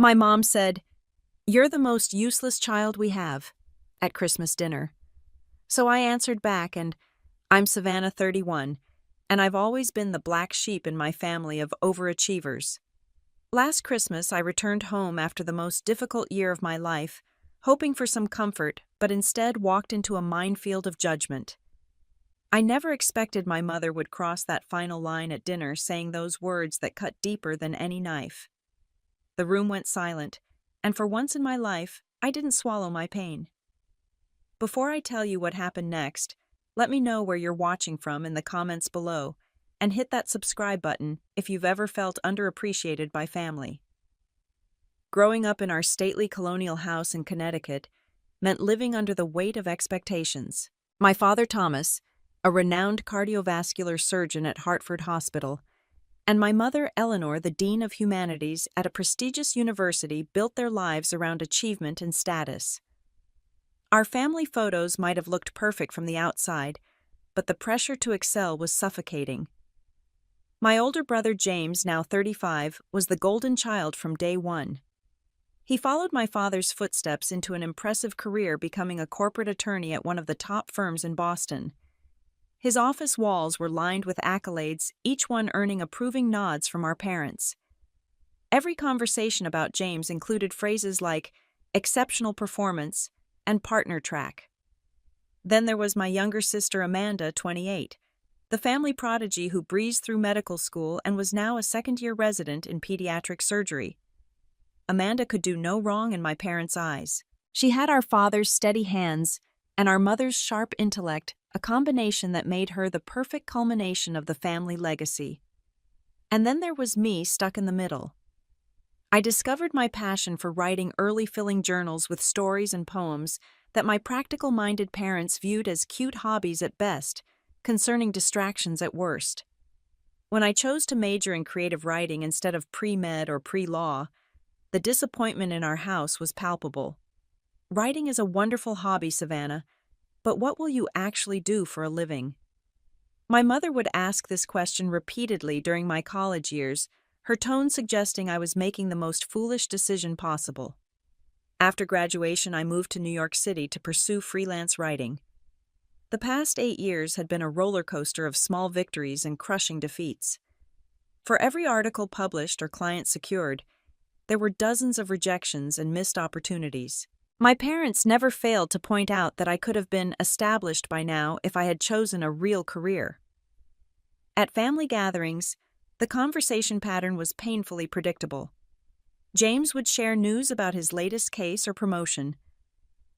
My mom said, "You're the most useless child we have," at Christmas dinner. So I answered back, and I'm Savannah, 31, and I've always been the black sheep in my family of overachievers. Last Christmas, I returned home after the most difficult year of my life, hoping for some comfort, but instead walked into a minefield of judgment. I never expected my mother would cross that final line at dinner, saying those words that cut deeper than any knife. The room went silent, and for once in my life, I didn't swallow my pain. Before I tell you what happened next, let me know where you're watching from in the comments below, and hit that subscribe button if you've ever felt underappreciated by family. Growing up in our stately colonial house in Connecticut meant living under the weight of expectations. My father, Thomas, a renowned cardiovascular surgeon at Hartford Hospital, and my mother, Eleanor, the dean of humanities at a prestigious university, built their lives around achievement and status. Our family photos might have looked perfect from the outside, but the pressure to excel was suffocating. My older brother James, now 35, was the golden child from day one. He followed my father's footsteps into an impressive career, becoming a corporate attorney at one of the top firms in Boston. His office walls were lined with accolades, each one earning approving nods from our parents. Every conversation about James included phrases like exceptional performance and partner track. Then there was my younger sister Amanda, 28, the family prodigy who breezed through medical school and was now a second-year resident in pediatric surgery. Amanda could do no wrong in my parents' eyes. She had our father's steady hands and our mother's sharp intellect, a combination that made her the perfect culmination of the family legacy. And then there was me, stuck in the middle. I discovered my passion for writing early, filling journals with stories and poems that my practical-minded parents viewed as cute hobbies at best, concerning distractions at worst. When I chose to major in creative writing instead of pre-med or pre-law, the disappointment in our house was palpable. Writing is a wonderful hobby, Savannah, but what will you actually do for a living? My mother would ask this question repeatedly during my college years, her tone suggesting I was making the most foolish decision possible. After graduation, I moved to New York City to pursue freelance writing. The past 8 years had been a roller coaster of small victories and crushing defeats. For every article published or client secured, there were dozens of rejections and missed opportunities. My parents never failed to point out that I could have been established by now if I had chosen a real career. At family gatherings, the conversation pattern was painfully predictable. James would share news about his latest case or promotion.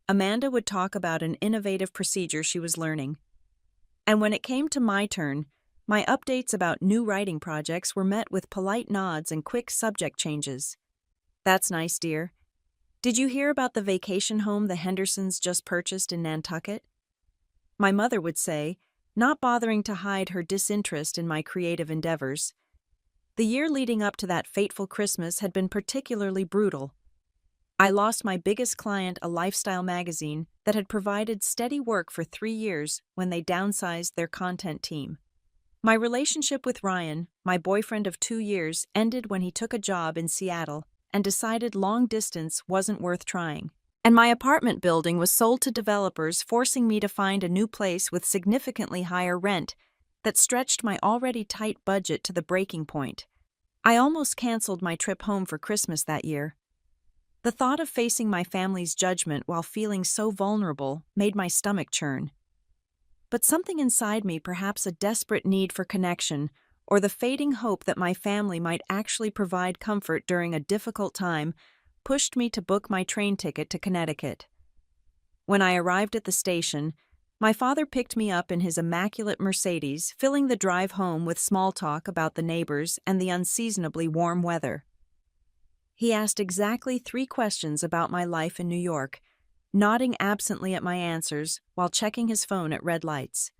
Amanda would talk about an innovative procedure she was learning. And when it came to my turn, my updates about new writing projects were met with polite nods and quick subject changes. "That's nice, dear. Did you hear about the vacation home the Hendersons just purchased in Nantucket?" My mother would say, not bothering to hide her disinterest in my creative endeavors. The year leading up to that fateful Christmas had been particularly brutal. I lost my biggest client, a lifestyle magazine that had provided steady work for 3 years, when they downsized their content team. My relationship with Ryan, my boyfriend of 2 years, ended when he took a job in Seattle and decided long distance wasn't worth trying. And my apartment building was sold to developers, forcing me to find a new place with significantly higher rent that stretched my already tight budget to the breaking point. I almost canceled my trip home for Christmas that year. The thought of facing my family's judgment while feeling so vulnerable made my stomach churn. But something inside me, perhaps a desperate need for connection, or the fading hope that my family might actually provide comfort during a difficult time, pushed me to book my train ticket to Connecticut. When I arrived at the station, my father picked me up in his immaculate Mercedes, filling the drive home with small talk about the neighbors and the unseasonably warm weather. He asked exactly 3 questions about my life in New York, nodding absently at my answers while checking his phone at red lights.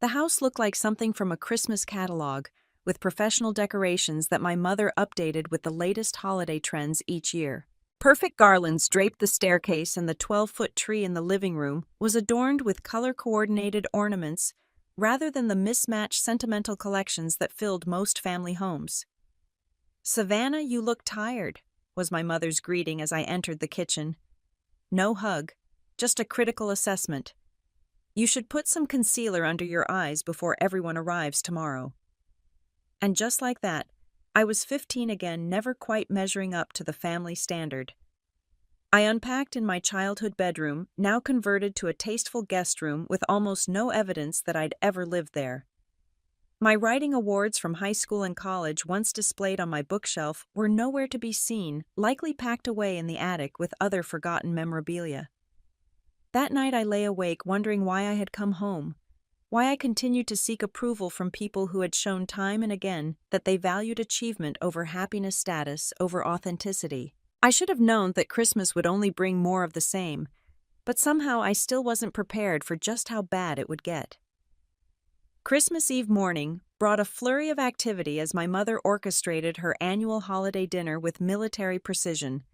The house looked like something from a Christmas catalog, with professional decorations that my mother updated with the latest holiday trends each year. Perfect garlands draped the staircase, and the 12-foot tree in the living room was adorned with color-coordinated ornaments rather than the mismatched sentimental collections that filled most family homes. "Savannah, you look tired," was my mother's greeting as I entered the kitchen. No hug, just a critical assessment. You should put some concealer under your eyes before everyone arrives tomorrow. And just like that, I was 15 again, never quite measuring up to the family standard. I unpacked in my childhood bedroom, now converted to a tasteful guest room with almost no evidence that I'd ever lived there. My writing awards from high school and college, once displayed on my bookshelf, were nowhere to be seen, likely packed away in the attic with other forgotten memorabilia. That night I lay awake wondering why I had come home, why I continued to seek approval from people who had shown time and again that they valued achievement over happiness, status over authenticity. I should have known that Christmas would only bring more of the same, but somehow I still wasn't prepared for just how bad it would get. Christmas Eve morning brought a flurry of activity as my mother orchestrated her annual holiday dinner with military precision.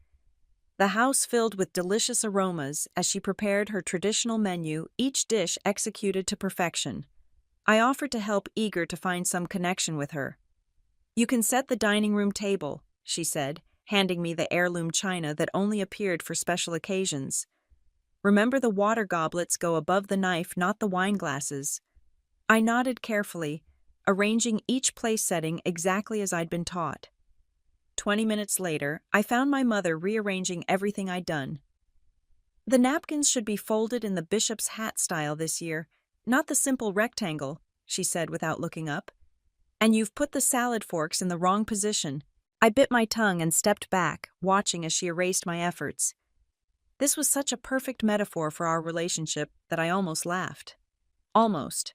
The house filled with delicious aromas as she prepared her traditional menu, each dish executed to perfection. I offered to help, eager to find some connection with her. "You can set the dining room table," she said, handing me the heirloom china that only appeared for special occasions. "Remember, the water goblets go above the knife, not the wine glasses." I nodded carefully, arranging each place setting exactly as I'd been taught. 20 minutes later, I found my mother rearranging everything I'd done. "The napkins should be folded in the bishop's hat style this year, not the simple rectangle," she said without looking up. "And you've put the salad forks in the wrong position." I bit my tongue and stepped back, watching as she erased my efforts. This was such a perfect metaphor for our relationship that I almost laughed. Almost.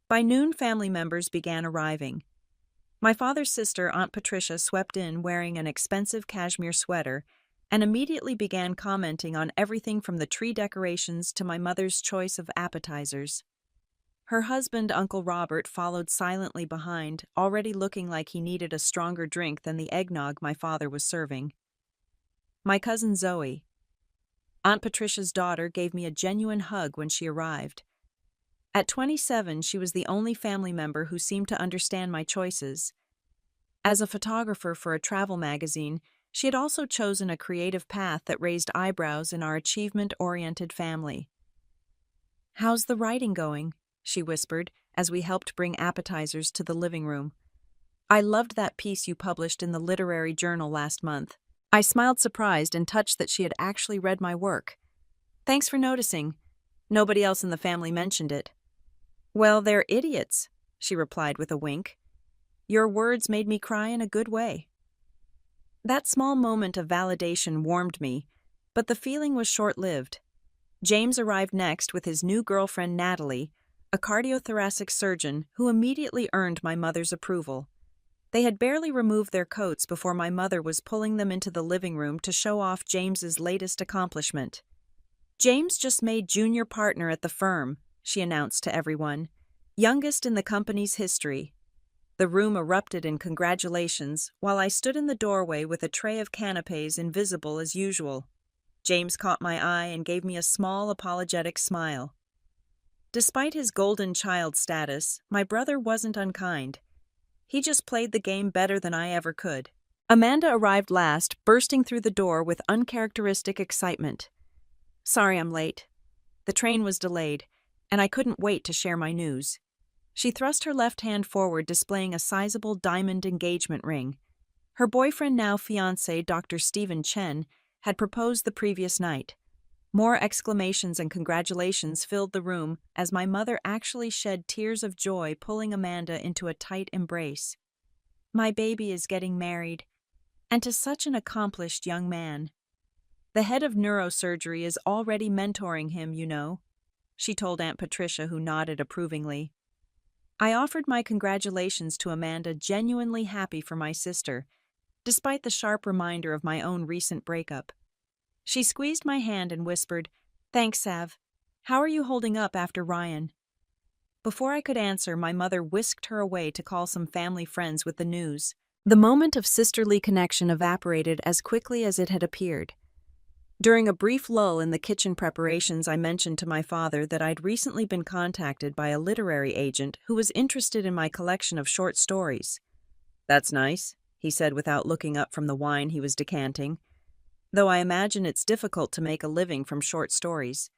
By noon, family members began arriving. My father's sister, Aunt Patricia, swept in wearing an expensive cashmere sweater and immediately began commenting on everything from the tree decorations to my mother's choice of appetizers. Her husband, Uncle Robert, followed silently behind, already looking like he needed a stronger drink than the eggnog my father was serving. My cousin Zoe, Aunt Patricia's daughter, gave me a genuine hug when she arrived. At 27, she was the only family member who seemed to understand my choices. As a photographer for a travel magazine, she had also chosen a creative path that raised eyebrows in our achievement-oriented family. "How's the writing going?" she whispered as we helped bring appetizers to the living room. "I loved that piece you published in the literary journal last month." I smiled, surprised and touched that she had actually read my work. "Thanks for noticing. Nobody else in the family mentioned it." "Well, they're idiots," she replied with a wink. "Your words made me cry in a good way." That small moment of validation warmed me, but the feeling was short-lived. James arrived next with his new girlfriend Natalie, a cardiothoracic surgeon who immediately earned my mother's approval. They had barely removed their coats before my mother was pulling them into the living room to show off James's latest accomplishment. "James just made junior partner at the firm," she announced to everyone. "Youngest in the company's history." The room erupted in congratulations while I stood in the doorway with a tray of canapés invisible as usual. James caught my eye and gave me a small, apologetic smile. Despite his golden child status, my brother wasn't unkind. He just played the game better than I ever could. Amanda arrived last, bursting through the door with uncharacteristic excitement. "Sorry I'm late. The train was delayed, and I couldn't wait to share my news." She thrust her left hand forward, displaying a sizable diamond engagement ring. Her boyfriend, now fiancé, Dr. Stephen Chen, had proposed the previous night. More exclamations and congratulations filled the room as my mother actually shed tears of joy, pulling Amanda into a tight embrace. "My baby is getting married, and to such an accomplished young man. The head of neurosurgery is already mentoring him, you know," she told Aunt Patricia, who nodded approvingly. I offered my congratulations to Amanda, genuinely happy for my sister, despite the sharp reminder of my own recent breakup. She squeezed my hand and whispered, "Thanks, Sav. How are you holding up after Ryan?" Before I could answer, my mother whisked her away to call some family friends with the news. The moment of sisterly connection evaporated as quickly as it had appeared. During a brief lull in the kitchen preparations, I mentioned to my father that I'd recently been contacted by a literary agent who was interested in my collection of short stories. "That's nice," he said without looking up from the wine he was decanting, though I imagine it's difficult to make a living from short stories.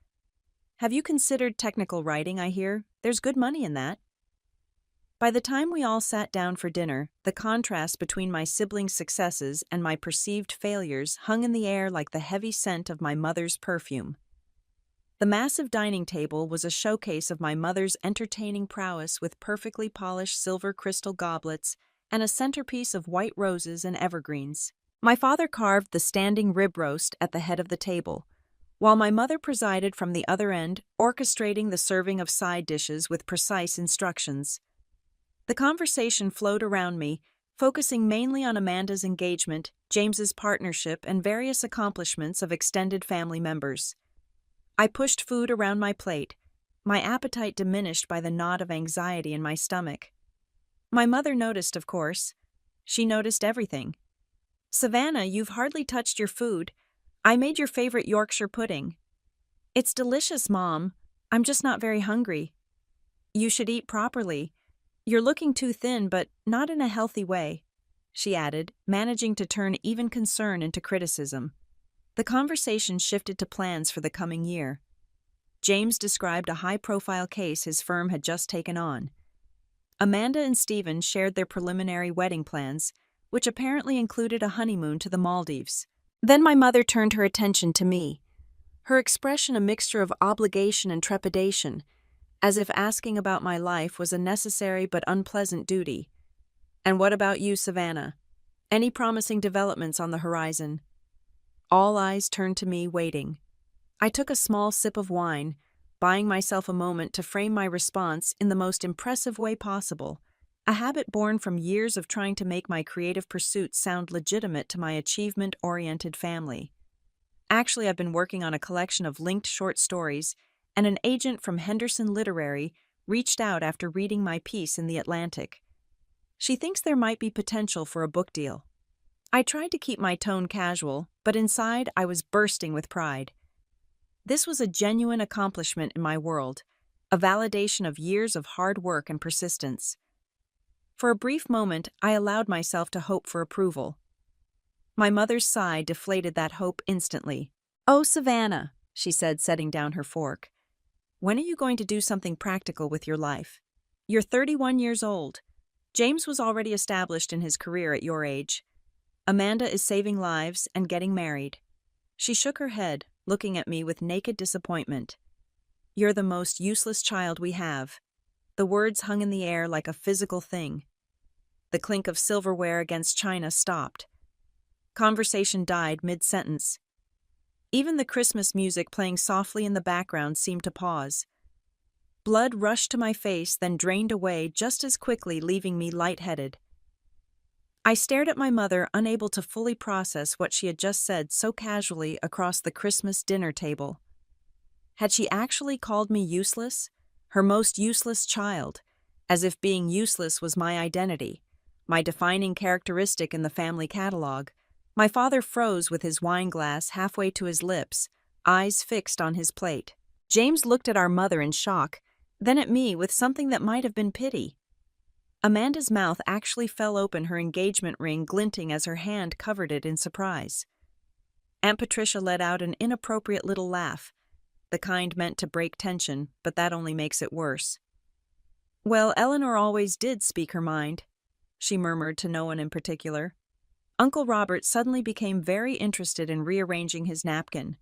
Have you considered technical writing, I hear? There's good money in that. By the time we all sat down for dinner, the contrast between my siblings' successes and my perceived failures hung in the air like the heavy scent of my mother's perfume. The massive dining table was a showcase of my mother's entertaining prowess with perfectly polished silver crystal goblets and a centerpiece of white roses and evergreens. My father carved the standing rib roast at the head of the table, while my mother presided from the other end, orchestrating the serving of side dishes with precise instructions. The conversation flowed around me, focusing mainly on Amanda's engagement, James's partnership, and various accomplishments of extended family members. I pushed food around my plate, my appetite diminished by the knot of anxiety in my stomach. My mother noticed, of course. She noticed everything. "Savannah, you've hardly touched your food. I made your favorite Yorkshire pudding." "It's delicious, Mom. I'm just not very hungry." "You should eat properly. You're looking too thin, but not in a healthy way," she added, managing to turn even concern into criticism. The conversation shifted to plans for the coming year. James described a high-profile case his firm had just taken on. Amanda and Stephen shared their preliminary wedding plans, which apparently included a honeymoon to the Maldives. Then my mother turned her attention to me, her expression a mixture of obligation and trepidation, as if asking about my life was a necessary but unpleasant duty. "And what about you, Savannah? Any promising developments on the horizon?" All eyes turned to me, waiting. I took a small sip of wine, buying myself a moment to frame my response in the most impressive way possible, a habit born from years of trying to make my creative pursuits sound legitimate to my achievement-oriented family. Actually, I've been working on a collection of linked short stories, and an agent from Henderson Literary reached out after reading my piece in The Atlantic. She thinks there might be potential for a book deal. I tried to keep my tone casual, but inside I was bursting with pride. This was a genuine accomplishment in my world, a validation of years of hard work and persistence. For a brief moment, I allowed myself to hope for approval. My mother's sigh deflated that hope instantly. "Oh, Savannah," she said, setting down her fork. "When are you going to do something practical with your life? You're 31 years old. James was already established in his career at your age. Amanda is saving lives and getting married." She shook her head, looking at me with naked disappointment. "You're the most useless child we have." The words hung in the air like a physical thing. The clink of silverware against china stopped. Conversation died mid-sentence. Even the Christmas music playing softly in the background seemed to pause. Blood rushed to my face, then drained away just as quickly, leaving me lightheaded. I stared at my mother, unable to fully process what she had just said so casually across the Christmas dinner table. Had she actually called me useless? Her most useless child, as if being useless was my identity, my defining characteristic in the family catalog. My father froze with his wine glass halfway to his lips, eyes fixed on his plate. James looked at our mother in shock, then at me with something that might have been pity. Amanda's mouth actually fell open, her engagement ring glinting as her hand covered it in surprise. Aunt Patricia let out an inappropriate little laugh, the kind meant to break tension, but that only makes it worse. "Well, Eleanor always did speak her mind," she murmured to no one in particular. Uncle Robert suddenly became very interested in rearranging his napkin.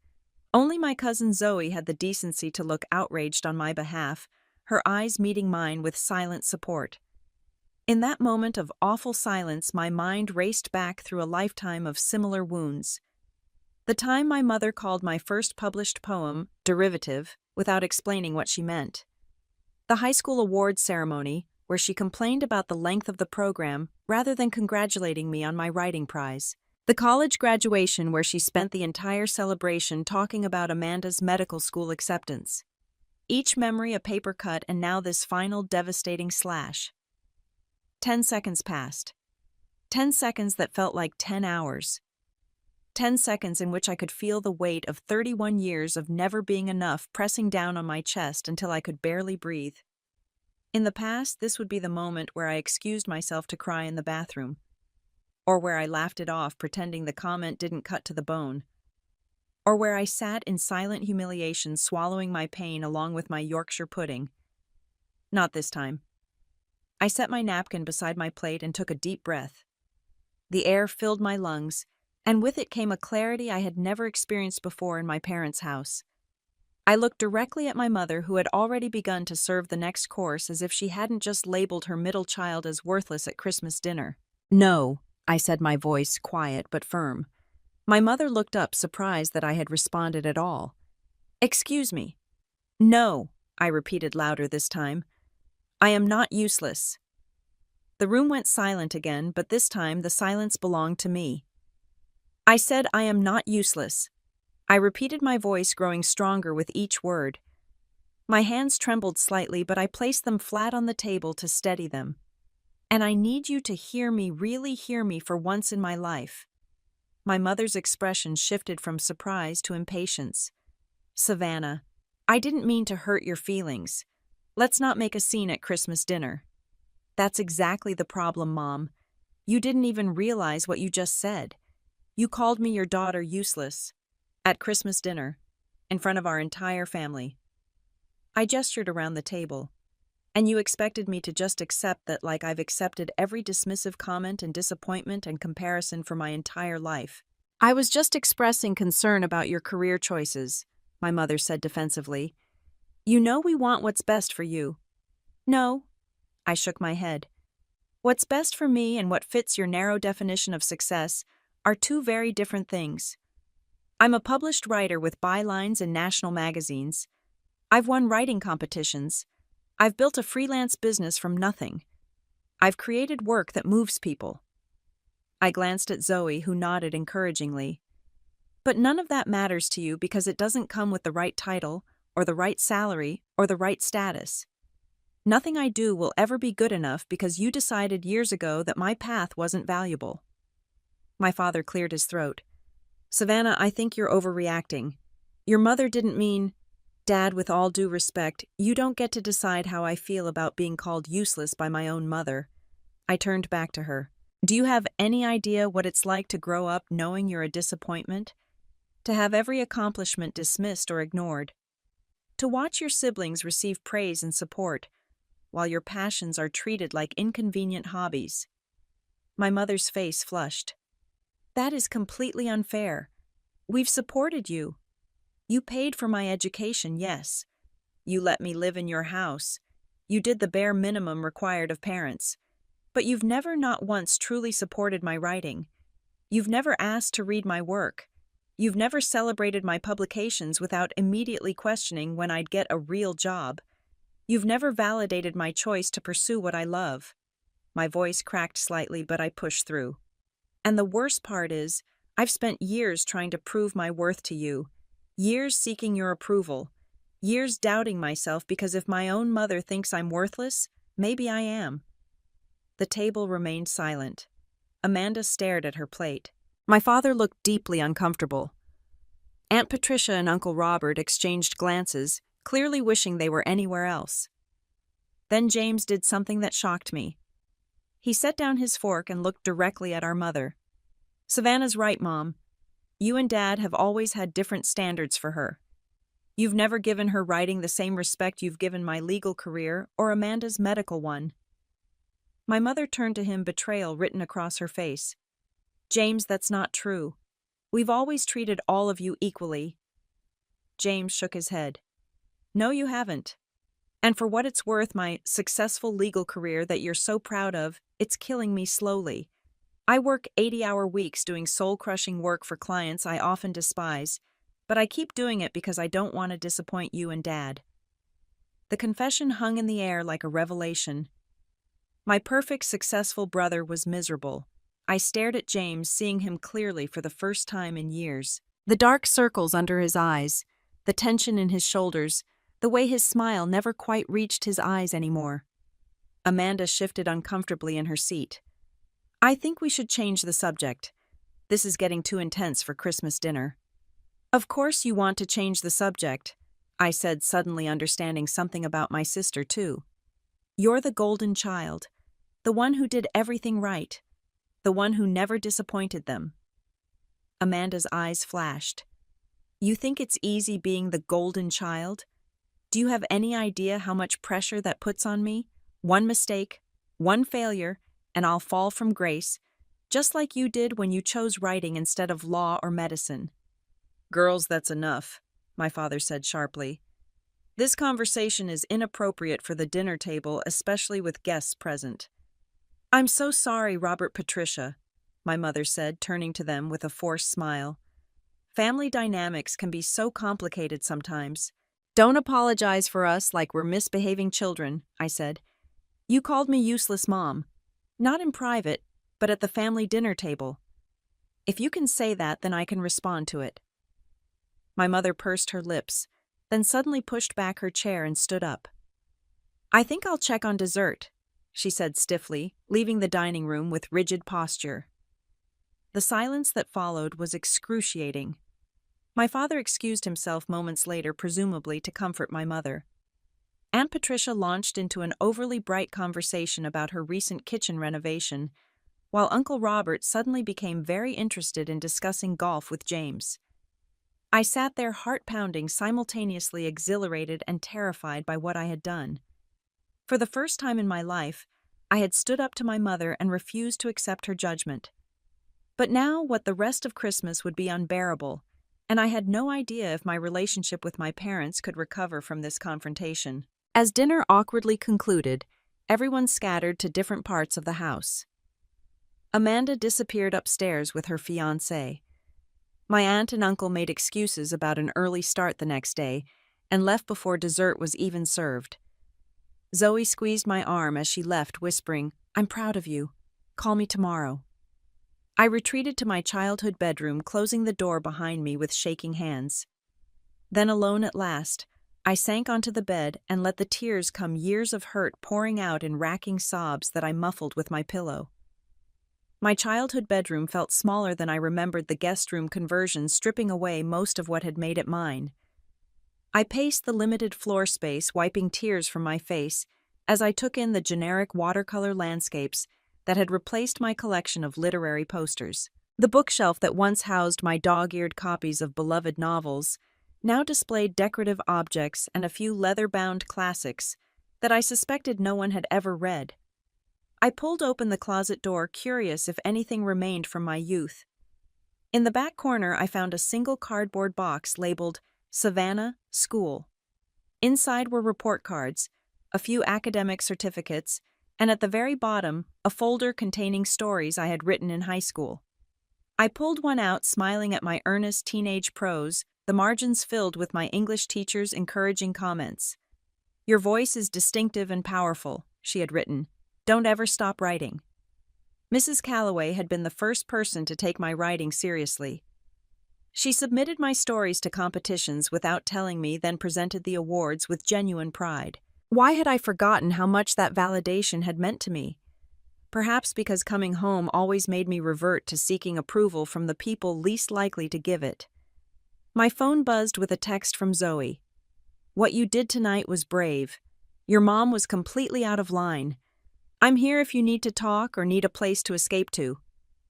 Only my cousin Zoe had the decency to look outraged on my behalf, her eyes meeting mine with silent support. In that moment of awful silence, my mind raced back through a lifetime of similar wounds. The time my mother called my first published poem derivative without explaining what she meant. The high school awards ceremony, where she complained about the length of the program rather than congratulating me on my writing prize. The college graduation, where she spent the entire celebration talking about Amanda's medical school acceptance. Each memory a paper cut, and now this final devastating slash. 10 seconds passed. 10 seconds that felt like 10 hours. 10 seconds in which I could feel the weight of 31 years of never being enough pressing down on my chest until I could barely breathe. In the past, this would be the moment where I excused myself to cry in the bathroom. or where I laughed it off pretending the comment didn't cut to the bone, or where I sat in silent humiliation swallowing my pain along with my Yorkshire pudding. Not this time. I set my napkin beside my plate and took a deep breath. The air filled my lungs, and with it came a clarity I had never experienced before in my parents' house. I looked directly at my mother, who had already begun to serve the next course as if she hadn't just labeled her middle child as worthless at Christmas dinner. "No," I said, my voice quiet but firm. My mother looked up, surprised that I had responded at all. "Excuse me." "No," I repeated louder this time. "I am not useless." The room went silent again, but this time the silence belonged to me. "I said I am not useless." I repeated, my voice growing stronger with each word. My hands trembled slightly, but I placed them flat on the table to steady them. "And I need you to hear me, really hear me for once in my life." My mother's expression shifted from surprise to impatience. "Savannah, I didn't mean to hurt your feelings. Let's not make a scene at Christmas dinner." "That's exactly the problem, Mom. You didn't even realize what you just said. You called me your daughter useless. At Christmas dinner, in front of our entire family." I gestured around the table. "And you expected me to just accept that, like I've accepted every dismissive comment and disappointment and comparison for my entire life." "I was just expressing concern about your career choices," my mother said defensively. "You know we want what's best for you." "No." I shook my head. "What's best for me and what fits your narrow definition of success are two very different things. I'm a published writer with bylines in national magazines. I've won writing competitions. I've built a freelance business from nothing. I've created work that moves people." I glanced at Zoe, who nodded encouragingly. "But none of that matters to you because it doesn't come with the right title, or the right salary, or the right status. Nothing I do will ever be good enough because you decided years ago that my path wasn't valuable." My father cleared his throat. "Savannah, I think you're overreacting. Your mother didn't mean—" "Dad, with all due respect, you don't get to decide how I feel about being called useless by my own mother." I turned back to her. "Do you have any idea what it's like to grow up knowing you're a disappointment? To have every accomplishment dismissed or ignored? To watch your siblings receive praise and support, while your passions are treated like inconvenient hobbies?" My mother's face flushed. "That is completely unfair. We've supported you. You paid for my education, yes. You let me live in your house. You did the bare minimum required of parents. But you've never, not once, truly supported my writing. You've never asked to read my work. You've never celebrated my publications without immediately questioning when I'd get a real job. You've never validated my choice to pursue what I love." My voice cracked slightly, but I pushed through. "And the worst part is, I've spent years trying to prove my worth to you. Years seeking your approval. Years doubting myself because if my own mother thinks I'm worthless, maybe I am." The table remained silent. Amanda stared at her plate. My father looked deeply uncomfortable. Aunt Patricia and Uncle Robert exchanged glances, clearly wishing they were anywhere else. Then James did something that shocked me. He set down his fork and looked directly at our mother. "Savannah's right, Mom. You and Dad have always had different standards for her. You've never given her writing the same respect you've given my legal career or Amanda's medical one." My mother turned to him, betrayal written across her face. "James, that's not true. We've always treated all of you equally." James shook his head. "No, you haven't. And for what it's worth, my successful legal career that you're so proud of, it's killing me slowly. I work 80-hour weeks doing soul-crushing work for clients I often despise, but I keep doing it because I don't want to disappoint you and Dad." The confession hung in the air like a revelation. My perfect, successful brother was miserable. I stared at James, seeing him clearly for the first time in years. The dark circles under his eyes, the tension in his shoulders, the way his smile never quite reached his eyes anymore. Amanda shifted uncomfortably in her seat. "I think we should change the subject. This is getting too intense for Christmas dinner." "Of course you want to change the subject," I said, suddenly understanding something about my sister, too. "You're the golden child, the one who did everything right. the one who never disappointed them. Amanda's eyes flashed. You think it's easy being the golden child? Do you have any idea how much pressure that puts on me? One mistake, one failure, and I'll fall from grace, just like you did when you chose writing instead of law or medicine. Girls, that's enough, my father said sharply. This conversation is inappropriate for the dinner table, especially with guests present. I'm so sorry, Robert Patricia, my mother said, turning to them with a forced smile. Family dynamics can be so complicated sometimes. Don't apologize for us like we're misbehaving children, I said. You called me useless mom. Not in private, but at the family dinner table. If you can say that, then I can respond to it. My mother pursed her lips, then suddenly pushed back her chair and stood up. I think I'll check on dessert, she said stiffly, leaving the dining room with rigid posture. The silence that followed was excruciating. My father excused himself moments later, presumably to comfort my mother. Aunt Patricia launched into an overly bright conversation about her recent kitchen renovation, while Uncle Robert suddenly became very interested in discussing golf with James. I sat there heart-pounding, simultaneously exhilarated and terrified by what I had done. For the first time in my life, I had stood up to my mother and refused to accept her judgment. But now what the rest of Christmas would be unbearable, and I had no idea if my relationship with my parents could recover from this confrontation. As dinner awkwardly concluded, everyone scattered to different parts of the house. Amanda disappeared upstairs with her fiancé. My aunt and uncle made excuses about an early start the next day and left before dessert was even served. Zoe squeezed my arm as she left, whispering, I'm proud of you. Call me tomorrow. I retreated to my childhood bedroom, closing the door behind me with shaking hands. Then, alone at last, I sank onto the bed and let the tears come, years of hurt pouring out in racking sobs that I muffled with my pillow. My childhood bedroom felt smaller than I remembered the guest room conversion, stripping away most of what had made it mine. I paced the limited floor space, wiping tears from my face, as I took in the generic watercolor landscapes that had replaced my collection of literary posters. The bookshelf that once housed my dog-eared copies of beloved novels now displayed decorative objects and a few leather-bound classics that I suspected no one had ever read. I pulled open the closet door, curious if anything remained from my youth. In the back corner, I found a single cardboard box labeled Savannah School. Inside were report cards, a few academic certificates, and at the very bottom, a folder containing stories I had written in high school. I pulled one out, smiling at my earnest teenage prose, the margins filled with my English teacher's encouraging comments. Your voice is distinctive and powerful, she had written. Don't ever stop writing. Mrs. Calloway had been the first person to take my writing seriously. She submitted my stories to competitions without telling me, then presented the awards with genuine pride. Why had I forgotten how much that validation had meant to me? Perhaps because coming home always made me revert to seeking approval from the people least likely to give it. My phone buzzed with a text from Zoe. What you did tonight was brave. Your mom was completely out of line. I'm here if you need to talk or need a place to escape to.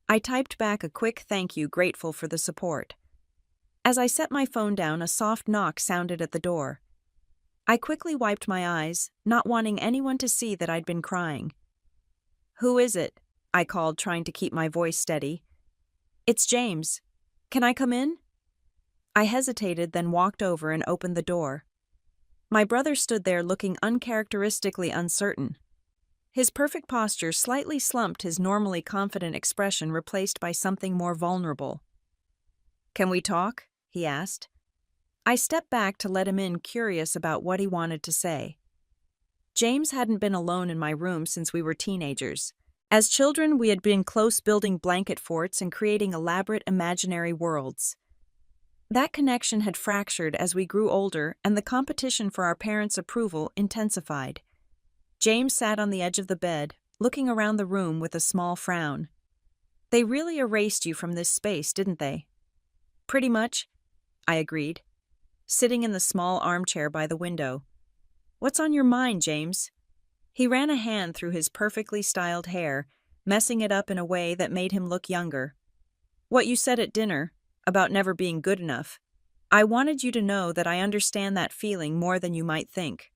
I typed back a quick thank you, grateful for the support. As I set my phone down, a soft knock sounded at the door. I quickly wiped my eyes, not wanting anyone to see that I'd been crying. Who is it? I called, trying to keep my voice steady. It's James. Can I come in? I hesitated, then walked over and opened the door. My brother stood there looking uncharacteristically uncertain. His perfect posture slightly slumped, his normally confident expression replaced by something more vulnerable. Can we talk? He asked. I stepped back to let him in, curious about what he wanted to say. James hadn't been alone in my room since we were teenagers. As children, we had been close, building blanket forts and creating elaborate imaginary worlds. That connection had fractured as we grew older, and the competition for our parents' approval intensified. James sat on the edge of the bed, looking around the room with a small frown. They really erased you from this space, didn't they? Pretty much, I agreed, sitting in the small armchair by the window. What's on your mind, James? He ran a hand through his perfectly styled hair, messing it up in a way that made him look younger. What you said at dinner, about never being good enough, I wanted you to know that I understand that feeling more than you might think.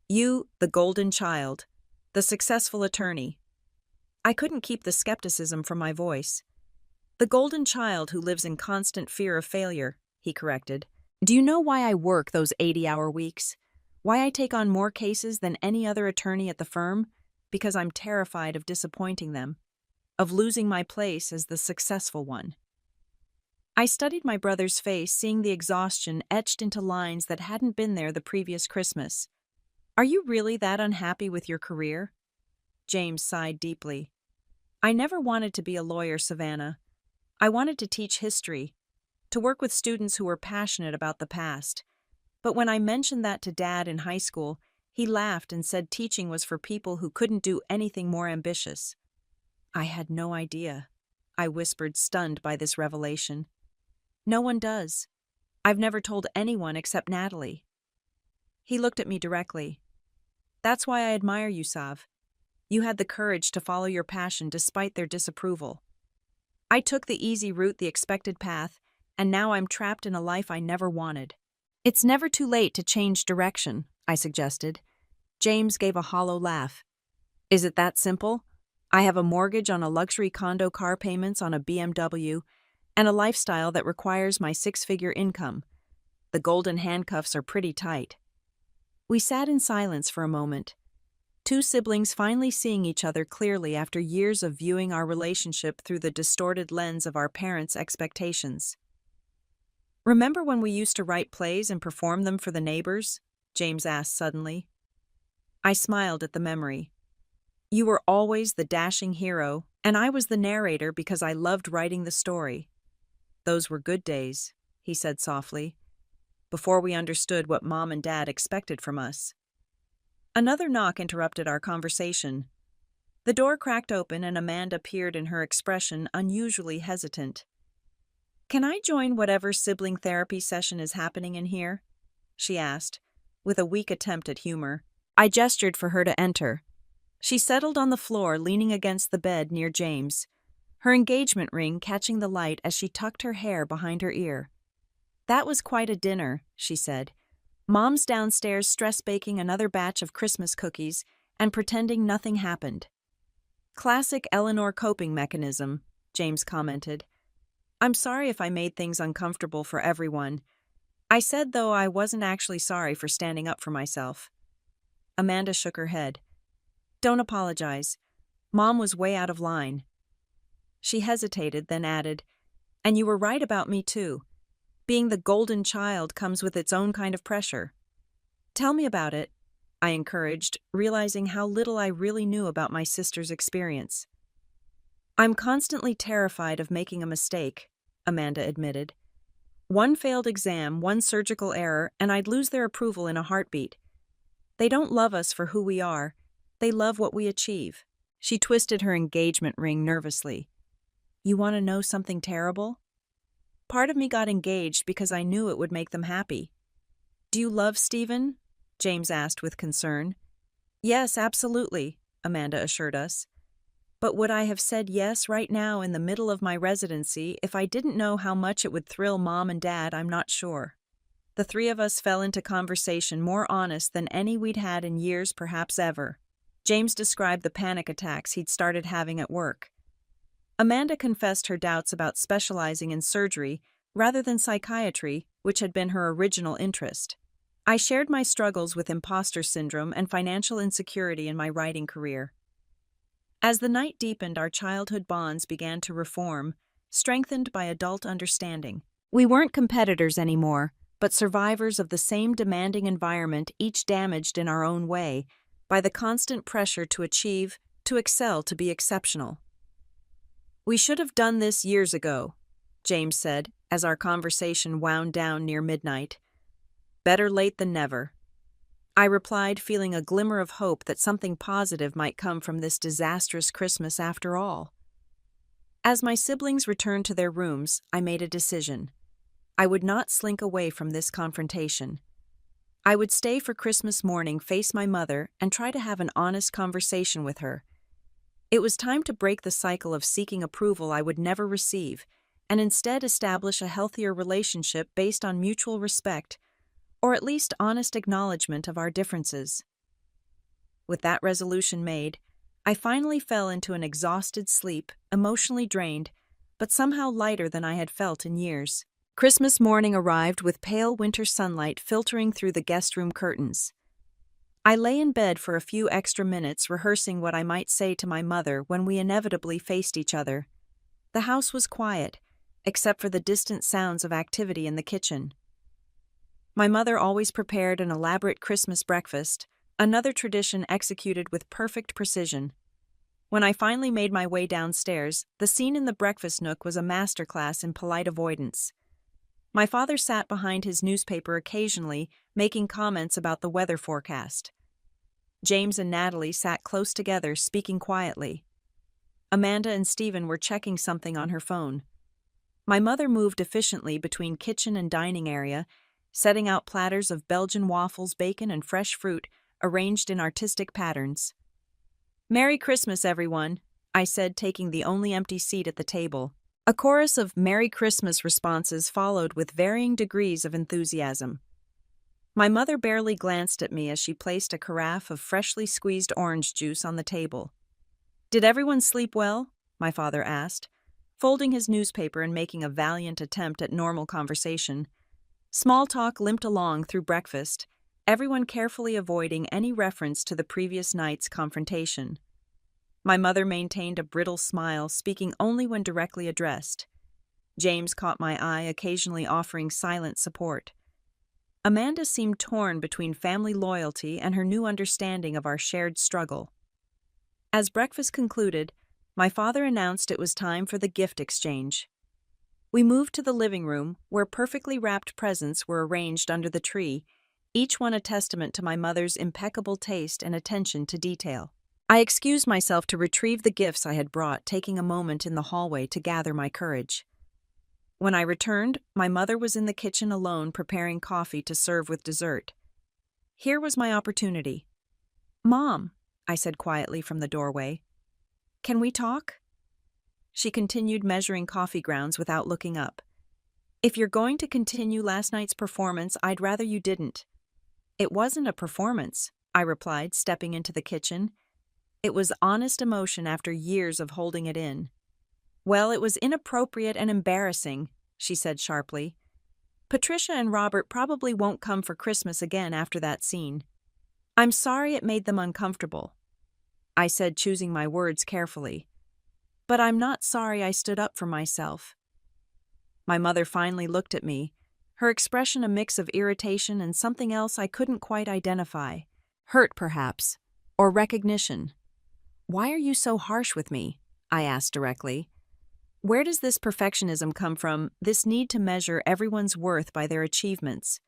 You, the golden child, the successful attorney. I couldn't keep the skepticism from my voice. The golden child who lives in constant fear of failure, he corrected. Do you know why I work those 80-hour weeks? Why I take on more cases than any other attorney at the firm? Because I'm terrified of disappointing them, of losing my place as the successful one. I studied my brother's face, seeing the exhaustion etched into lines that hadn't been there the previous Christmas. Are you really that unhappy with your career? James sighed deeply. I never wanted to be a lawyer, Savannah. I wanted to teach history, to work with students who were passionate about the past. But when I mentioned that to Dad in high school, he laughed and said teaching was for people who couldn't do anything more ambitious. I had no idea, I whispered, stunned by this revelation. No one does. I've never told anyone except Natalie. He looked at me directly. That's why I admire you, Sav. You had the courage to follow your passion despite their disapproval. I took the easy route, the expected path, and now I'm trapped in a life I never wanted. It's never too late to change direction, I suggested. James gave a hollow laugh. Is it that simple? I have a mortgage on a luxury condo, car payments on a BMW, and a lifestyle that requires my six-figure income. The golden handcuffs are pretty tight. We sat in silence for a moment, two siblings finally seeing each other clearly after years of viewing our relationship through the distorted lens of our parents' expectations. Remember when we used to write plays and perform them for the neighbors? James asked suddenly. I smiled at the memory. You were always the dashing hero, and I was the narrator because I loved writing the story. Those were good days, he said softly, before we understood what Mom and Dad expected from us. Another knock interrupted our conversation. The door cracked open and Amanda peered in, her expression unusually hesitant. Can I join whatever sibling therapy session is happening in here? She asked, with a weak attempt at humor. I gestured for her to enter. She settled on the floor, leaning against the bed near James, her engagement ring catching the light as she tucked her hair behind her ear. That was quite a dinner, she said. Mom's downstairs stress-baking another batch of Christmas cookies and pretending nothing happened. Classic Eleanor coping mechanism, James commented. I'm sorry if I made things uncomfortable for everyone. I said, though, I wasn't actually sorry for standing up for myself. Amanda shook her head. Don't apologize. Mom was way out of line. She hesitated, then added, and you were right about me too. Being the golden child comes with its own kind of pressure. Tell me about it, I encouraged, realizing how little I really knew about my sister's experience. I'm constantly terrified of making a mistake, Amanda admitted. One failed exam, one surgical error, and I'd lose their approval in a heartbeat. They don't love us for who we are. They love what we achieve. She twisted her engagement ring nervously. You want to know something terrible? Part of me got engaged because I knew it would make them happy. Do you love Stephen? James asked with concern. Yes, absolutely, Amanda assured us. But would I have said yes right now in the middle of my residency if I didn't know how much it would thrill Mom and Dad? I'm not sure. The three of us fell into conversation more honest than any we'd had in years, perhaps ever. James described the panic attacks he'd started having at work. Amanda confessed her doubts about specializing in surgery rather than psychiatry, which had been her original interest. I shared my struggles with imposter syndrome and financial insecurity in my writing career. As the night deepened, our childhood bonds began to reform, strengthened by adult understanding. We weren't competitors anymore, but survivors of the same demanding environment, each damaged in our own way by the constant pressure to achieve, to excel, to be exceptional. We should have done this years ago, James said, as our conversation wound down near midnight. Better late than never. I replied, feeling a glimmer of hope that something positive might come from this disastrous Christmas after all. As my siblings returned to their rooms, I made a decision. I would not slink away from this confrontation. I would stay for Christmas morning, face my mother, and try to have an honest conversation with her. It was time to break the cycle of seeking approval I would never receive, and instead establish a healthier relationship based on mutual respect, or at least honest acknowledgement of our differences. With that resolution made, I finally fell into an exhausted sleep, emotionally drained, but somehow lighter than I had felt in years. Christmas morning arrived with pale winter sunlight filtering through the guest room curtains. I lay in bed for a few extra minutes rehearsing what I might say to my mother when we inevitably faced each other. The house was quiet, except for the distant sounds of activity in the kitchen. My mother always prepared an elaborate Christmas breakfast, another tradition executed with perfect precision. When I finally made my way downstairs, the scene in the breakfast nook was a masterclass in polite avoidance. My father sat behind his newspaper occasionally, making comments about the weather forecast. James and Natalie sat close together, speaking quietly. Amanda and Stephen were checking something on her phone. My mother moved efficiently between kitchen and dining area, setting out platters of Belgian waffles, bacon, and fresh fruit, arranged in artistic patterns. "Merry Christmas, everyone," I said, taking the only empty seat at the table. A chorus of Merry Christmas responses followed with varying degrees of enthusiasm. My mother barely glanced at me as she placed a carafe of freshly squeezed orange juice on the table. "Did everyone sleep well?" my father asked, folding his newspaper and making a valiant attempt at normal conversation. Small talk limped along through breakfast, everyone carefully avoiding any reference to the previous night's confrontation. My mother maintained a brittle smile, speaking only when directly addressed. James caught my eye, occasionally offering silent support. Amanda seemed torn between family loyalty and her new understanding of our shared struggle. As breakfast concluded, my father announced it was time for the gift exchange. We moved to the living room, where perfectly wrapped presents were arranged under the tree, each one a testament to my mother's impeccable taste and attention to detail. I excused myself to retrieve the gifts I had brought, taking a moment in the hallway to gather my courage. When I returned, my mother was in the kitchen alone, preparing coffee to serve with dessert. Here was my opportunity. "Mom," I said quietly from the doorway, "can we talk?" She continued measuring coffee grounds without looking up. "If you're going to continue last night's performance, I'd rather you didn't." "It wasn't a performance," I replied, stepping into the kitchen. It was honest emotion after years of holding it in. "Well, it was inappropriate and embarrassing," she said sharply. "Patricia and Robert probably won't come for Christmas again after that scene. I'm sorry it made them uncomfortable," I said, choosing my words carefully. "But I'm not sorry I stood up for myself." My mother finally looked at me, her expression a mix of irritation and something else I couldn't quite identify. Hurt, perhaps, or recognition. "Why are you so harsh with me?" I asked directly. "Where does this perfectionism come from, this need to measure everyone's worth by their achievements?"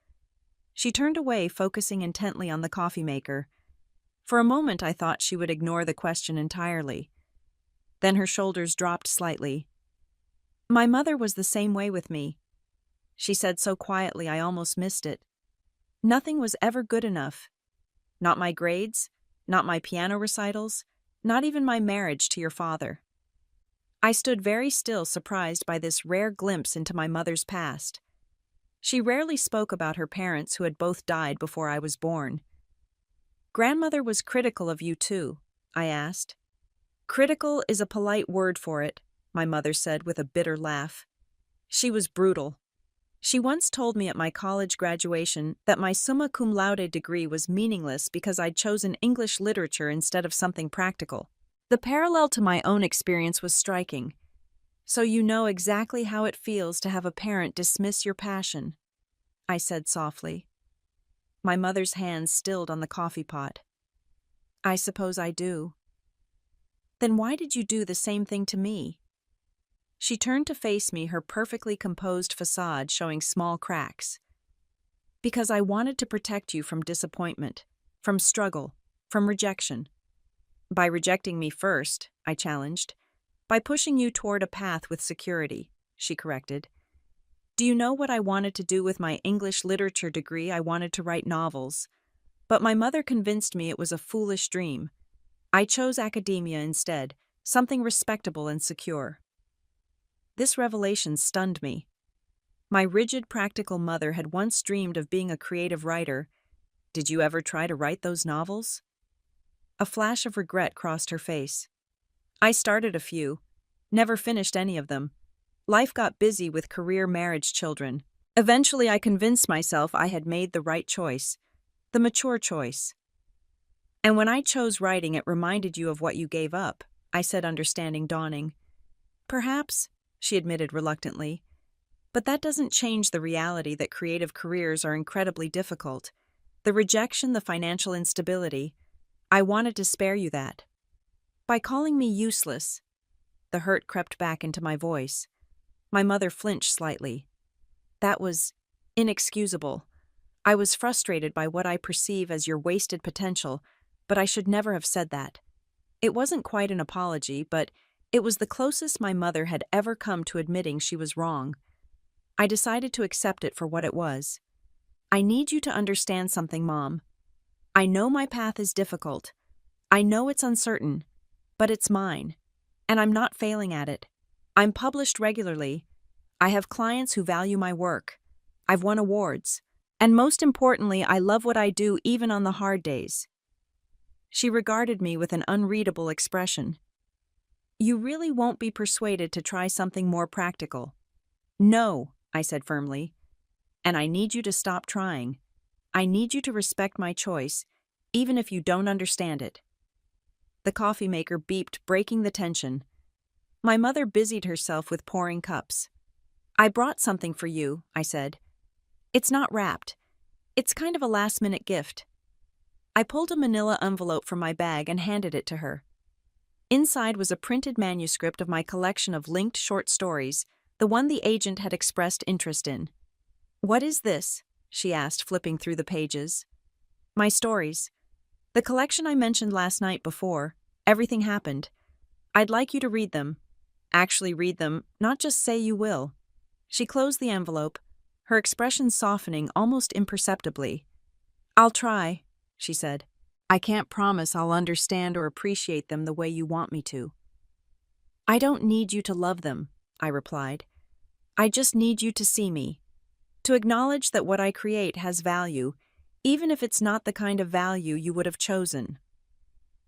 She turned away, focusing intently on the coffee maker. For a moment I thought she would ignore the question entirely. Then her shoulders dropped slightly. "My mother was the same way with me," she said so quietly I almost missed it. "Nothing was ever good enough. Not my grades, not my piano recitals, not even my marriage to your father." I stood very still, surprised by this rare glimpse into my mother's past. She rarely spoke about her parents who had both died before I was born. "Grandmother was critical of you too?" I asked. "Critical is a polite word for it," my mother said with a bitter laugh. "She was brutal. She once told me at my college graduation that my summa cum laude degree was meaningless because I'd chosen English literature instead of something practical. The parallel to my own experience was striking. "So you know exactly how it feels to have a parent dismiss your passion," I said softly. My mother's hands stilled on the coffee pot. "I suppose I do." "Then why did you do the same thing to me?" She turned to face me, her perfectly composed facade showing small cracks. "Because I wanted to protect you from disappointment, from struggle, from rejection." "By rejecting me first," I challenged. "By pushing you toward a path with security," she corrected. "Do you know what I wanted to do with my English literature degree? I wanted to write novels. But my mother convinced me it was a foolish dream. I chose academia instead, something respectable and secure. This revelation stunned me. My rigid, practical mother had once dreamed of being a creative writer. Did you ever try to write those novels? A flash of regret crossed her face. I started a few, never finished any of them. Life got busy with career, marriage, children. Eventually, I convinced myself I had made the right choice, the mature choice. And when I chose writing, it reminded you of what you gave up, I said, understanding dawning. Perhaps, she admitted reluctantly. But that doesn't change the reality that creative careers are incredibly difficult. The rejection, the financial instability. I wanted to spare you that. By calling me useless, the hurt crept back into my voice. My mother flinched slightly. That was inexcusable. I was frustrated by what I perceive as your wasted potential, but I should never have said that. It wasn't quite an apology, but it was the closest my mother had ever come to admitting she was wrong. I decided to accept it for what it was. I need you to understand something, Mom. I know my path is difficult. I know it's uncertain, but it's mine, and I'm not failing at it. I'm published regularly. I have clients who value my work. I've won awards. And most importantly, I love what I do even on the hard days. She regarded me with an unreadable expression. You really won't be persuaded to try something more practical. No, I said firmly. And I need you to stop trying. I need you to respect my choice, even if you don't understand it. The coffee maker beeped, breaking the tension. My mother busied herself with pouring cups. I brought something for you, I said. It's not wrapped. It's kind of a last-minute gift. I pulled a manila envelope from my bag and handed it to her. Inside was a printed manuscript of my collection of linked short stories, the one the agent had expressed interest in. What is this? She asked, flipping through the pages. My stories. The collection I mentioned last night before. Everything happened. I'd like you to read them. Actually read them, not just say you will. She closed the envelope, her expression softening almost imperceptibly. I'll try, she said. I can't promise I'll understand or appreciate them the way you want me to. I don't need you to love them, I replied. I just need you to see me, to acknowledge that what I create has value, even if it's not the kind of value you would have chosen.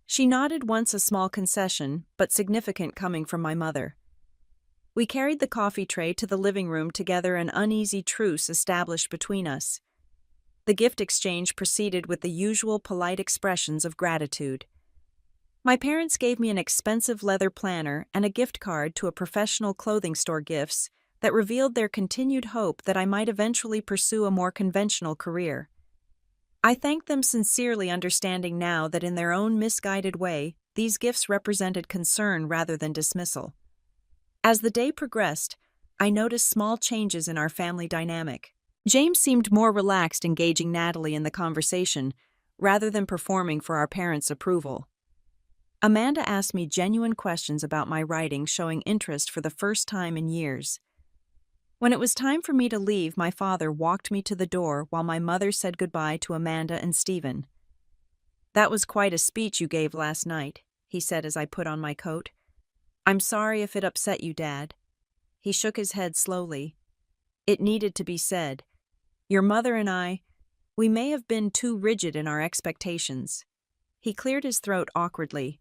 She nodded once, a small concession, but significant coming from my mother. We carried the coffee tray to the living room together, an uneasy truce established between us. The gift exchange proceeded with the usual polite expressions of gratitude. My parents gave me an expensive leather planner and a gift card to a professional clothing store, gifts that revealed their continued hope that I might eventually pursue a more conventional career. I thanked them sincerely, understanding now that in their own misguided way, these gifts represented concern rather than dismissal. As the day progressed, I noticed small changes in our family dynamic. James seemed more relaxed, engaging Natalie in the conversation, rather than performing for our parents' approval. Amanda asked me genuine questions about my writing, showing interest for the first time in years. When it was time for me to leave, my father walked me to the door while my mother said goodbye to Amanda and Stephen. That was quite a speech you gave last night, he said as I put on my coat. I'm sorry if it upset you, Dad. He shook his head slowly. It needed to be said. Your mother and I, we may have been too rigid in our expectations. He cleared his throat awkwardly.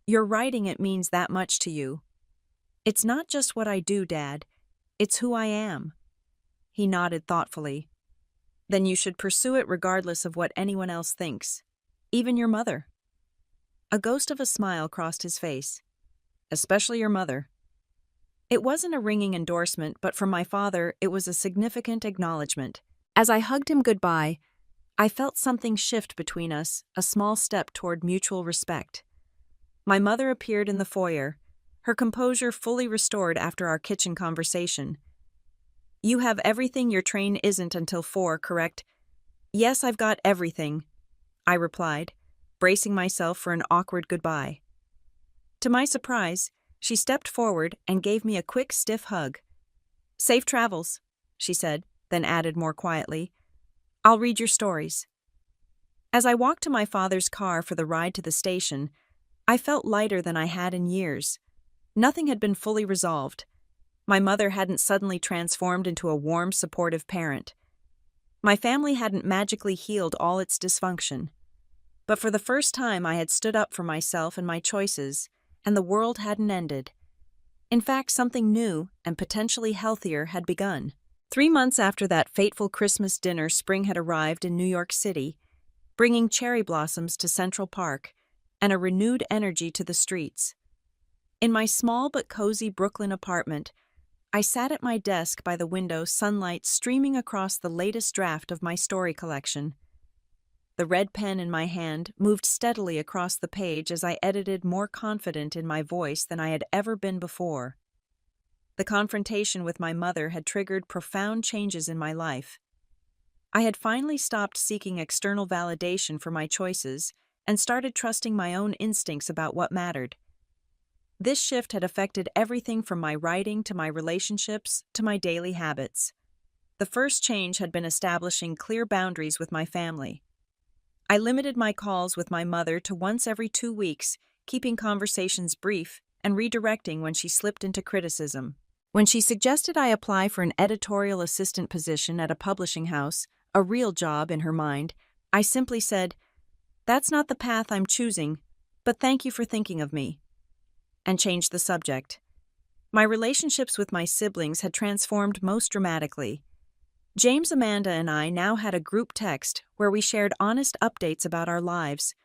Your writing, it means that much to you. It's not just what I do, Dad. It's who I am. He nodded thoughtfully. Then you should pursue it regardless of what anyone else thinks, even your mother. A ghost of a smile crossed his face. Especially your mother. It wasn't a ringing endorsement, but from my father, it was a significant acknowledgement. As I hugged him goodbye, I felt something shift between us, a small step toward mutual respect. My mother appeared in the foyer, her composure fully restored after our kitchen conversation. You have everything, your train isn't until 4, correct? Yes, I've got everything, I replied, bracing myself for an awkward goodbye. To my surprise, she stepped forward and gave me a quick, stiff hug. Safe travels, she said, then added more quietly, I'll read your stories. As I walked to my father's car for the ride to the station, I felt lighter than I had in years. Nothing had been fully resolved. My mother hadn't suddenly transformed into a warm, supportive parent. My family hadn't magically healed all its dysfunction. But for the first time, I had stood up for myself and my choices, and the world hadn't ended. In fact, something new and potentially healthier had begun. 3 months after that fateful Christmas dinner, spring had arrived in New York City, bringing cherry blossoms to Central Park and a renewed energy to the streets. In my small but cozy Brooklyn apartment, I sat at my desk by the window, sunlight streaming across the latest draft of my story collection. The red pen in my hand moved steadily across the page as I edited, more confident in my voice than I had ever been before. The confrontation with my mother had triggered profound changes in my life. I had finally stopped seeking external validation for my choices and started trusting my own instincts about what mattered. This shift had affected everything from my writing to my relationships to my daily habits. The first change had been establishing clear boundaries with my family. I limited my calls with my mother to once every 2 weeks, keeping conversations brief and redirecting when she slipped into criticism. When she suggested I apply for an editorial assistant position at a publishing house, a real job in her mind, I simply said, "That's not the path I'm choosing, but thank you for thinking of me," and changed the subject. My relationships with my siblings had transformed most dramatically. James, Amanda, and I now had a group text where we shared honest updates about our lives,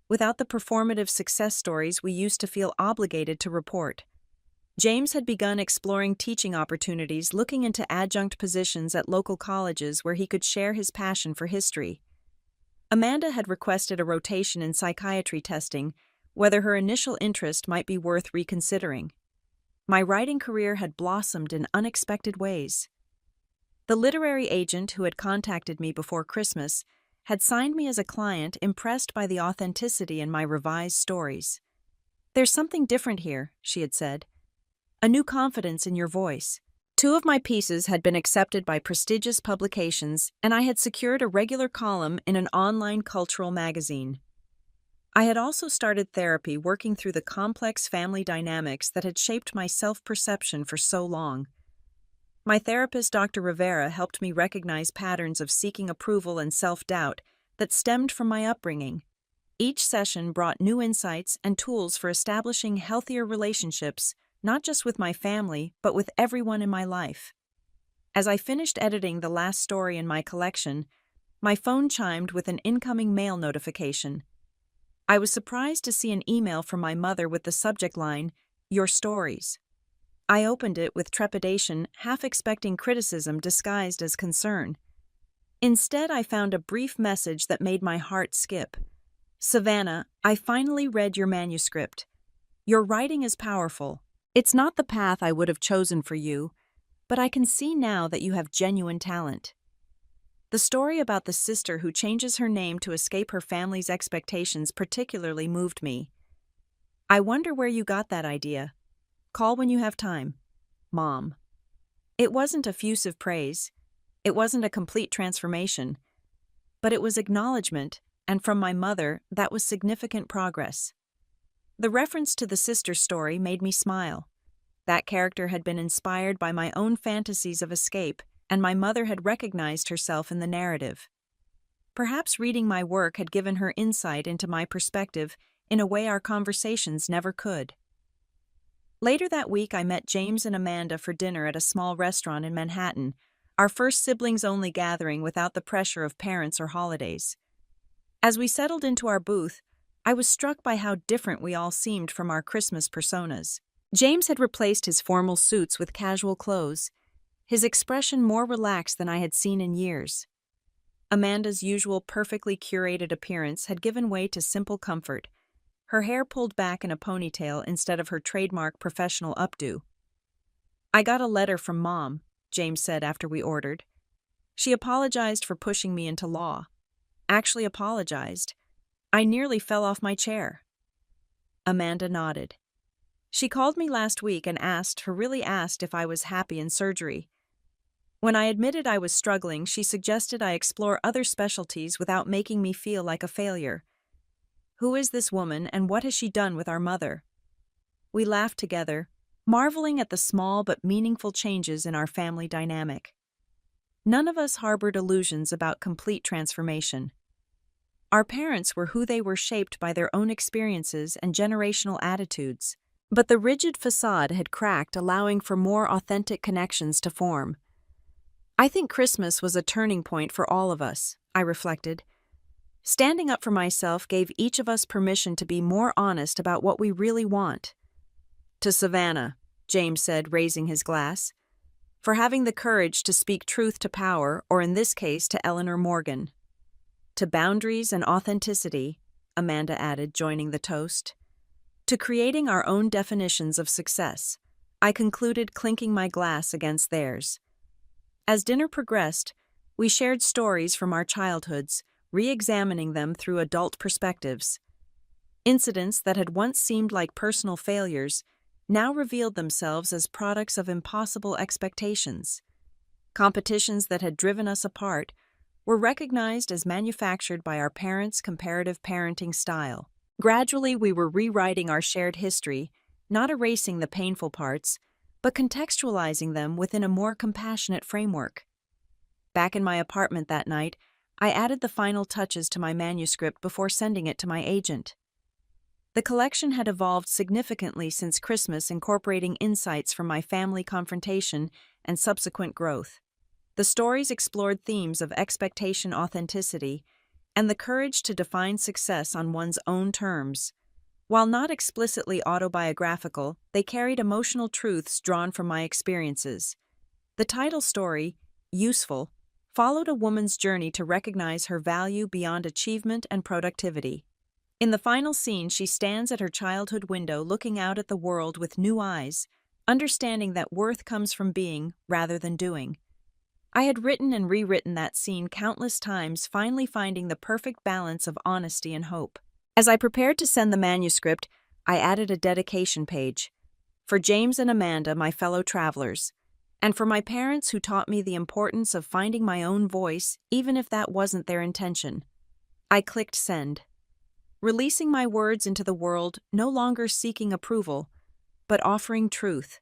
without the performative success stories we used to feel obligated to report. James had begun exploring teaching opportunities, looking into adjunct positions at local colleges where he could share his passion for history. Amanda had requested a rotation in psychiatry testing, whether her initial interest might be worth reconsidering. My writing career had blossomed in unexpected ways. The literary agent who had contacted me before Christmas had signed me as a client, impressed by the authenticity in my revised stories. "There's something different here," she had said. "A new confidence in your voice." 2 of my pieces had been accepted by prestigious publications, and I had secured a regular column in an online cultural magazine. I had also started therapy, working through the complex family dynamics that had shaped my self-perception for so long. My therapist, Dr. Rivera, helped me recognize patterns of seeking approval and self-doubt that stemmed from my upbringing. Each session brought new insights and tools for establishing healthier relationships, not just with my family, but with everyone in my life. As I finished editing the last story in my collection, my phone chimed with an incoming mail notification. I was surprised to see an email from my mother with the subject line, "Your Stories." I opened it with trepidation, half expecting criticism disguised as concern. Instead, I found a brief message that made my heart skip. "Savannah, I finally read your manuscript. Your writing is powerful. It's not the path I would have chosen for you, but I can see now that you have genuine talent." The story about the sister who changes her name to escape her family's expectations particularly moved me. "I wonder where you got that idea. Call when you have time. Mom." It wasn't effusive praise. It wasn't a complete transformation. But it was acknowledgement, and from my mother, that was significant progress. The reference to the sister story made me smile. That character had been inspired by my own fantasies of escape, and my mother had recognized herself in the narrative. Perhaps reading my work had given her insight into my perspective in a way our conversations never could. Later that week, I met James and Amanda for dinner at a small restaurant in Manhattan, our first siblings-only gathering without the pressure of parents or holidays. As we settled into our booth, I was struck by how different we all seemed from our Christmas personas. James had replaced his formal suits with casual clothes, his expression more relaxed than I had seen in years. Amanda's usual perfectly curated appearance had given way to simple comfort, her hair pulled back in a ponytail instead of her trademark professional updo. "I got a letter from Mom," James said after we ordered. "She apologized for pushing me into law." Actually apologized. I nearly fell off my chair. Amanda nodded. "She called me last week and really asked if I was happy in surgery. When I admitted I was struggling, she suggested I explore other specialties without making me feel like a failure. Who is this woman and what has she done with our mother? We laughed together, marveling at the small but meaningful changes in our family dynamic. None of us harbored illusions about complete transformation. Our parents were who they were, shaped by their own experiences and generational attitudes. But the rigid facade had cracked, allowing for more authentic connections to form. I think Christmas was a turning point for all of us, I reflected. Standing up for myself gave each of us permission to be more honest about what we really want. To Savannah, James said, raising his glass, for having the courage to speak truth to power, or in this case to Eleanor Morgan. To boundaries and authenticity, Amanda added, joining the toast. To creating our own definitions of success, I concluded, clinking my glass against theirs. As dinner progressed, we shared stories from our childhoods, re-examining them through adult perspectives. Incidents that had once seemed like personal failures now revealed themselves as products of impossible expectations. Competitions that had driven us apart were recognized as manufactured by our parents' comparative parenting style. Gradually, we were rewriting our shared history, not erasing the painful parts, but contextualizing them within a more compassionate framework. Back in my apartment that night, I added the final touches to my manuscript before sending it to my agent. The collection had evolved significantly since Christmas, incorporating insights from my family confrontation and subsequent growth. The stories explored themes of expectation, authenticity, and the courage to define success on one's own terms. While not explicitly autobiographical, they carried emotional truths drawn from my experiences. The title story, Useful, followed a woman's journey to recognize her value beyond achievement and productivity. In the final scene, she stands at her childhood window looking out at the world with new eyes, understanding that worth comes from being rather than doing. I had written and rewritten that scene countless times, finally finding the perfect balance of honesty and hope. As I prepared to send the manuscript, I added a dedication page. For James and Amanda, my fellow travelers, and for my parents who taught me the importance of finding my own voice, even if that wasn't their intention. I clicked send, releasing my words into the world, no longer seeking approval, but offering truth.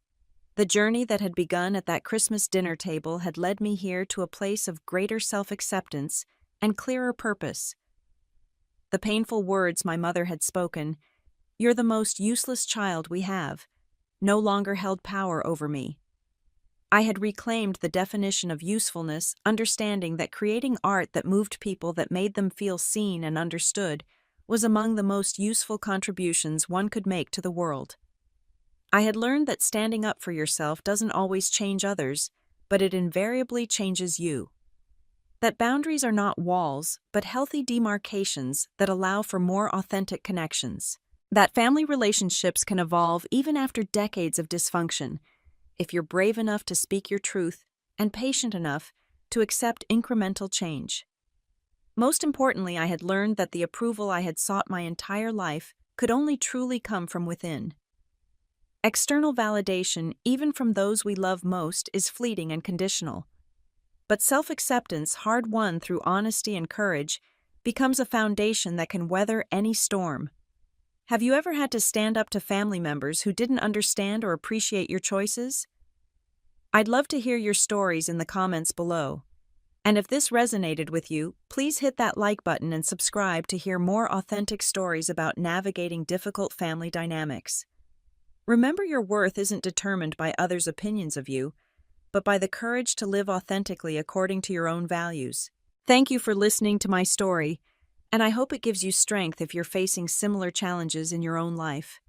The journey that had begun at that Christmas dinner table had led me here to a place of greater self-acceptance and clearer purpose. The painful words my mother had spoken, "You're the most useless child we have," no longer held power over me. I had reclaimed the definition of usefulness, understanding that creating art that moved people, that made them feel seen and understood, was among the most useful contributions one could make to the world. I had learned that standing up for yourself doesn't always change others, but it invariably changes you. That boundaries are not walls, but healthy demarcations that allow for more authentic connections. That family relationships can evolve even after decades of dysfunction, if you're brave enough to speak your truth and patient enough to accept incremental change. Most importantly, I had learned that the approval I had sought my entire life could only truly come from within. External validation, even from those we love most, is fleeting and conditional. But self-acceptance, hard-won through honesty and courage, becomes a foundation that can weather any storm. Have you ever had to stand up to family members who didn't understand or appreciate your choices? I'd love to hear your stories in the comments below. And if this resonated with you, please hit that like button and subscribe to hear more authentic stories about navigating difficult family dynamics. Remember, your worth isn't determined by others' opinions of you, but by the courage to live authentically according to your own values. Thank you for listening to my story, and I hope it gives you strength if you're facing similar challenges in your own life.